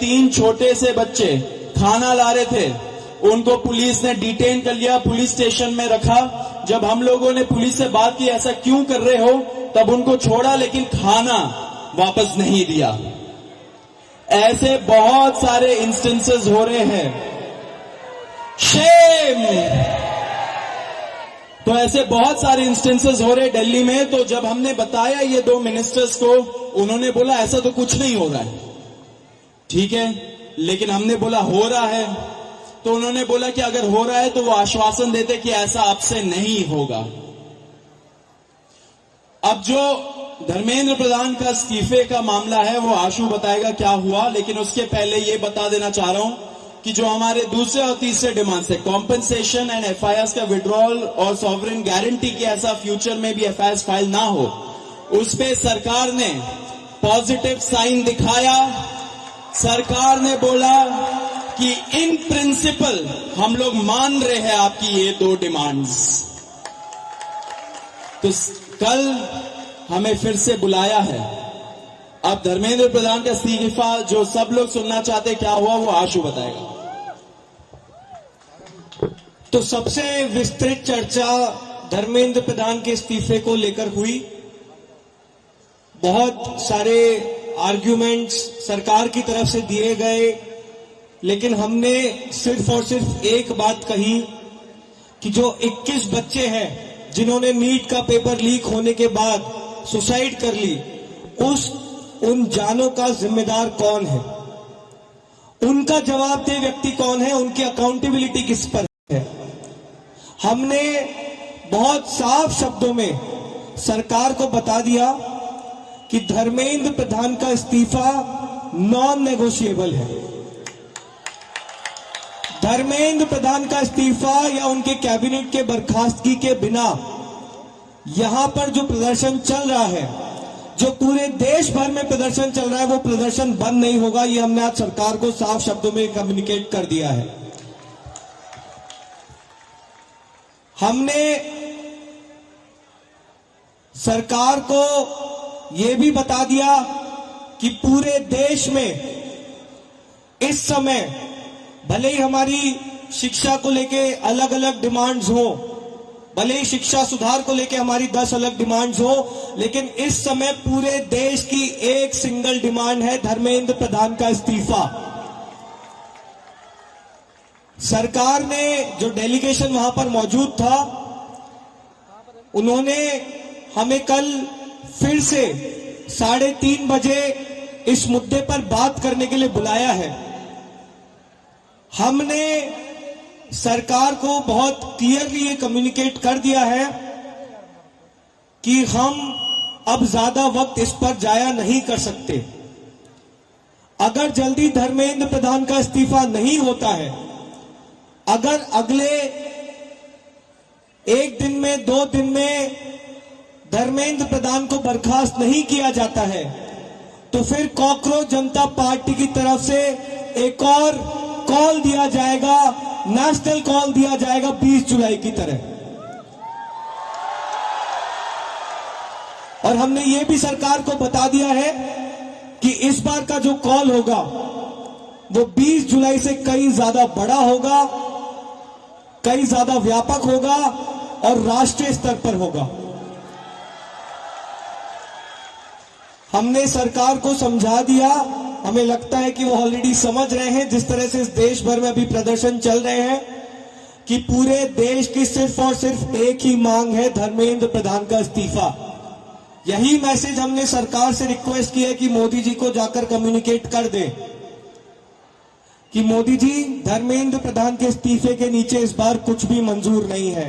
3 छोटे से बच्चे खाना ला रहे थे, उनको पुलिस ने डिटेन कर लिया, पुलिस स्टेशन में रखा। जब हम लोगों ने पुलिस से बात की ऐसा क्यों कर रहे हो, तब उनको छोड़ा लेकिन खाना वापस नहीं दिया। ऐसे बहुत सारे इंस्टेंसेस हो रहे हैं। शेम। तो ऐसे बहुत सारे इंस्टेंसेस हो रहे दिल्ली में। तो जब हमने बताया ये 2 मिनिस्टर्स को, उन्होंने बोला ऐसा तो कुछ नहीं हो रहा है। ठीक है, लेकिन हमने बोला हो रहा है, तो उन्होंने बोला कि अगर हो रहा है तो वो आश्वासन देते कि ऐसा आपसे नहीं होगा। अब जो धर्मेंद्र प्रधान का इस्तीफे का मामला है वो आशु बताएगा क्या हुआ, लेकिन उसके पहले ये बता देना चाह रहा हूं कि जो हमारे दूसरे और तीसरे डिमांड्स है, कॉम्पेंसेशन एंड एफआईआर का विड्रॉल और सॉवरेन गारंटी की ऐसा फ्यूचर में भी एफआईआर फाइल ना हो, उस पे सरकार ने पॉजिटिव साइन दिखाया। सरकार ने बोला कि इन प्रिंसिपल हम लोग मान रहे हैं आपकी ये 2 डिमांड्स। तो कल हमें फिर से बुलाया है। अब धर्मेंद्र प्रधान का इस्तीफा जो सब लोग सुनना चाहते क्या हुआ वो आशु बताएगा। तो सबसे विस्तृत चर्चा धर्मेंद्र प्रधान के इस्तीफे को लेकर हुई। बहुत सारे आर्ग्यूमेंट्स सरकार की तरफ से दिए गए, लेकिन हमने सिर्फ और सिर्फ एक बात कही कि जो 21 बच्चे हैं जिन्होंने नीट का पेपर लीक होने के बाद सुसाइड कर ली, उन जानों का जिम्मेदार कौन है, उनका जवाबदेह व्यक्ति कौन है, उनकी अकाउंटेबिलिटी किस पर है। हमने बहुत साफ शब्दों में सरकार को बता दिया कि धर्मेंद्र प्रधान का इस्तीफा नॉन नेगोशिएबल है। धर्मेंद्र प्रधान का इस्तीफा या उनके कैबिनेट के बर्खास्तगी के बिना यहां पर जो प्रदर्शन चल रहा है, जो पूरे देश भर में प्रदर्शन चल रहा है, वो प्रदर्शन बंद नहीं होगा। ये हमने आज सरकार को साफ शब्दों में कम्युनिकेट कर दिया है। हमने सरकार को ये भी बता दिया कि पूरे देश में इस समय भले ही हमारी शिक्षा को लेके अलग अलग डिमांड्स हो, भले ही शिक्षा सुधार को लेके हमारी 10 अलग डिमांड्स हो, लेकिन इस समय पूरे देश की एक सिंगल डिमांड है, धर्मेंद्र प्रधान का इस्तीफा। सरकार ने जो डेलीगेशन वहां पर मौजूद था, उन्होंने हमें कल फिर से 3:30 बजे इस मुद्दे पर बात करने के लिए बुलाया है। हमने सरकार को बहुत क्लियरली ये कम्युनिकेट कर दिया है कि हम अब ज्यादा वक्त इस पर जाया नहीं कर सकते। अगर जल्दी धर्मेंद्र प्रधान का इस्तीफा नहीं होता है, अगर अगले 1 दिन में 2 दिन में धर्मेंद्र प्रधान को बर्खास्त नहीं किया जाता है, तो फिर कॉकरोच जनता पार्टी की तरफ से एक और कॉल दिया जाएगा, नेशनल कॉल दिया जाएगा 20 जुलाई की तरह। और हमने ये भी सरकार को बता दिया है कि इस बार का जो कॉल होगा वो 20 जुलाई से कहीं ज्यादा बड़ा होगा, कहीं ज्यादा व्यापक होगा और राष्ट्रीय स्तर पर होगा। हमने सरकार को समझा दिया, हमें लगता है कि वो ऑलरेडी समझ रहे हैं, जिस तरह से इस देश भर में अभी प्रदर्शन चल रहे हैं, कि पूरे देश की सिर्फ और सिर्फ एक ही मांग है, धर्मेंद्र प्रधान का इस्तीफा। यही मैसेज हमने सरकार से रिक्वेस्ट की है कि मोदी जी को जाकर कम्युनिकेट कर दें कि मोदी जी, धर्मेंद्र प्रधान के इस्तीफे के नीचे इस बार कुछ भी मंजूर नहीं है।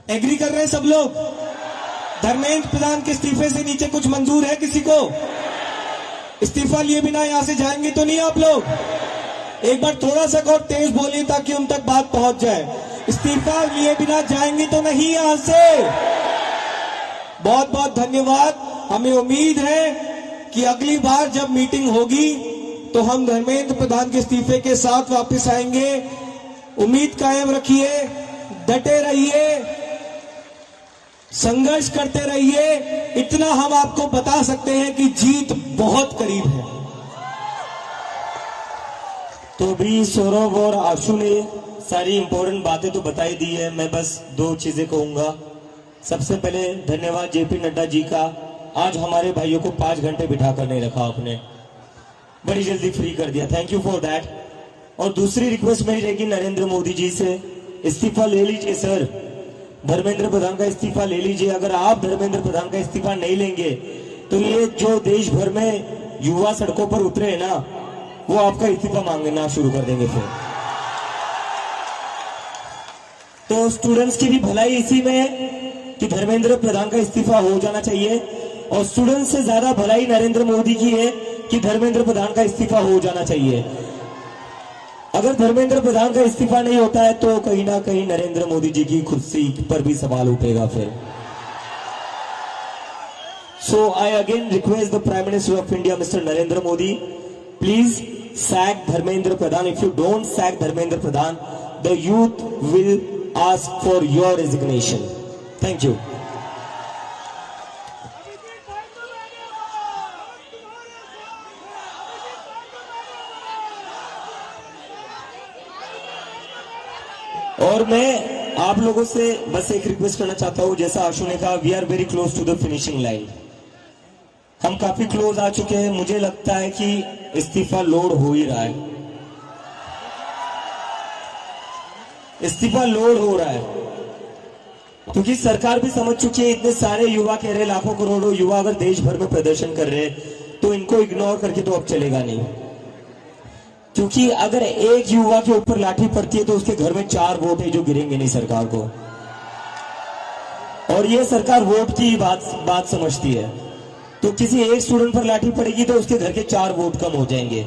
एग्री कर रहे हैं सब लोग? धर्मेंद्र प्रधान के इस्तीफे से नीचे कुछ मंजूर है किसी को? इस्तीफा लिए बिना यहां से जाएंगे तो नहीं आप लोग? एक बार थोड़ा सा और तेज बोलिए ताकि उन तक बात पहुंच जाए। इस्तीफा लिए बिना जाएंगे तो नहीं यहां से? बहुत बहुत धन्यवाद। हमें उम्मीद है कि अगली बार जब मीटिंग होगी तो हम धर्मेंद्र प्रधान के इस्तीफे के साथ वापस आएंगे। उम्मीद कायम रखिए, डटे रहिए। संघर्ष करते रहिए। इतना हम आपको बता सकते हैं कि जीत बहुत करीब है। तो भी सौरभ और आशु ने सारी इंपॉर्टेंट बातें तो बताई दी है। मैं बस 2 चीजें कहूंगा। सबसे पहले धन्यवाद जेपी नड्डा जी का, आज हमारे भाइयों को 5 घंटे बिठा कर नहीं रखा आपने, बड़ी जल्दी फ्री कर दिया, थैंक यू फॉर दैट। और दूसरी रिक्वेस्ट मेरी रहेगी नरेंद्र मोदी जी से, इस्तीफा ले लीजिए सर, धर्मेंद्र प्रधान का इस्तीफा ले लीजिए। अगर आप धर्मेंद्र प्रधान का इस्तीफा नहीं लेंगे तो ये जो देश भर में युवा सड़कों पर उतरे हैं ना, वो आपका इस्तीफा मांगना शुरू कर देंगे फिर। तो स्टूडेंट्स की भी भलाई इसी में है कि धर्मेंद्र प्रधान का इस्तीफा हो जाना चाहिए, और स्टूडेंट्स से ज्यादा भलाई नरेंद्र मोदी की है कि धर्मेंद्र प्रधान का इस्तीफा हो जाना चाहिए। अगर धर्मेंद्र प्रधान का इस्तीफा नहीं होता है तो कहीं ना कहीं नरेंद्र मोदी जी की कुर्सी पर भी सवाल उठेगा फिर। So I again request the prime minister of India mister Narendra Modi, please sack Dharmendra Pradhan. If you don't sack Dharmendra Pradhan, the youth will ask for your resignation. Thank you. और मैं आप लोगों से बस एक रिक्वेस्ट करना चाहता हूं, जैसा आशु ने कहा, we are very close to the finishing line. हम काफी क्लोज आ चुके हैं। मुझे लगता है कि इस्तीफा लोड हो ही रहा है, इस्तीफा लोड हो रहा है, क्योंकि सरकार भी समझ चुकी है। इतने सारे युवा कह रहे, लाखों करोड़ों युवा अगर देश भर में प्रदर्शन कर रहे हैं तो इनको इग्नोर करके तो अब चलेगा नहीं, क्योंकि अगर एक युवा के ऊपर लाठी पड़ती है तो उसके घर में 4 वोट है जो गिरेंगे नहीं सरकार को, और ये सरकार वोट की बात समझती है। तो किसी एक स्टूडेंट पर लाठी पड़ेगी तो उसके घर के 4 वोट कम हो जाएंगे,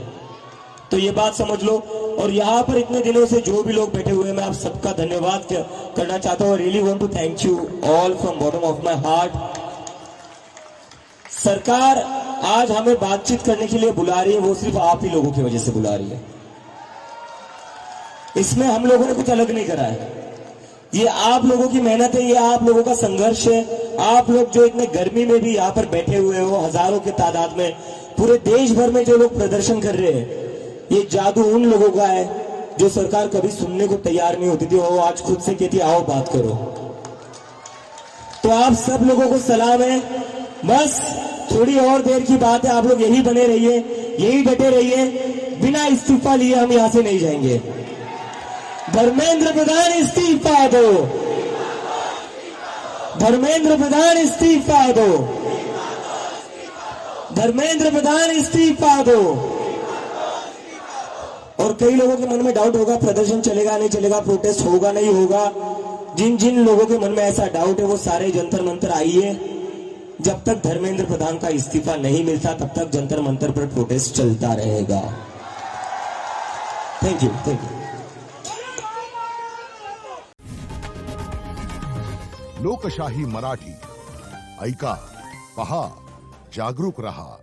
तो ये बात समझ लो। और यहाँ पर इतने दिनों से जो भी लोग बैठे हुए हैं, मैं आप सबका धन्यवाद करना चाहता हूँ। Really want to thank you all from bottom of my heart. सरकार आज हमें बातचीत करने के लिए बुला रही है, वो सिर्फ आप ही लोगों की वजह से बुला रही है। इसमें हम लोगों ने कुछ अलग नहीं करा है, ये आप लोगों की मेहनत है, ये आप लोगों का संघर्ष है। आप लोग जो इतने गर्मी में भी यहाँ पर बैठे हुए हो, हजारों के तादाद में, पूरे देश भर में जो लोग प्रदर्शन कर रहे हैं, ये जादू उन लोगों का है जो सरकार कभी सुनने को तैयार नहीं होती थी, और वो आज खुद से कहती आओ बात करो। तो आप सब लोगों को सलाम है। बस थोड़ी और देर की बात है, आप लोग यही बने रहिए, यही डटे रहिए, बिना इस्तीफा लिए हम यहां से नहीं जाएंगे। धर्मेंद्र प्रधान इस्तीफा दो, धर्मेंद्र प्रधान इस्तीफा दो, धर्मेंद्र प्रधान इस्तीफा दो। और कई लोगों के मन में डाउट होगा, प्रदर्शन चलेगा नहीं चलेगा, प्रोटेस्ट होगा नहीं होगा। जिन जिन लोगों के मन में ऐसा डाउट है वो सारे जंतर मंतर आइए। जब तक धर्मेंद्र प्रधान का इस्तीफा नहीं मिलता तब तक जंतर मंतर पर प्रोटेस्ट चलता रहेगा। Thank you, thank you. लोकशाही मराठी ऐका, पहा, जागरूक रहा।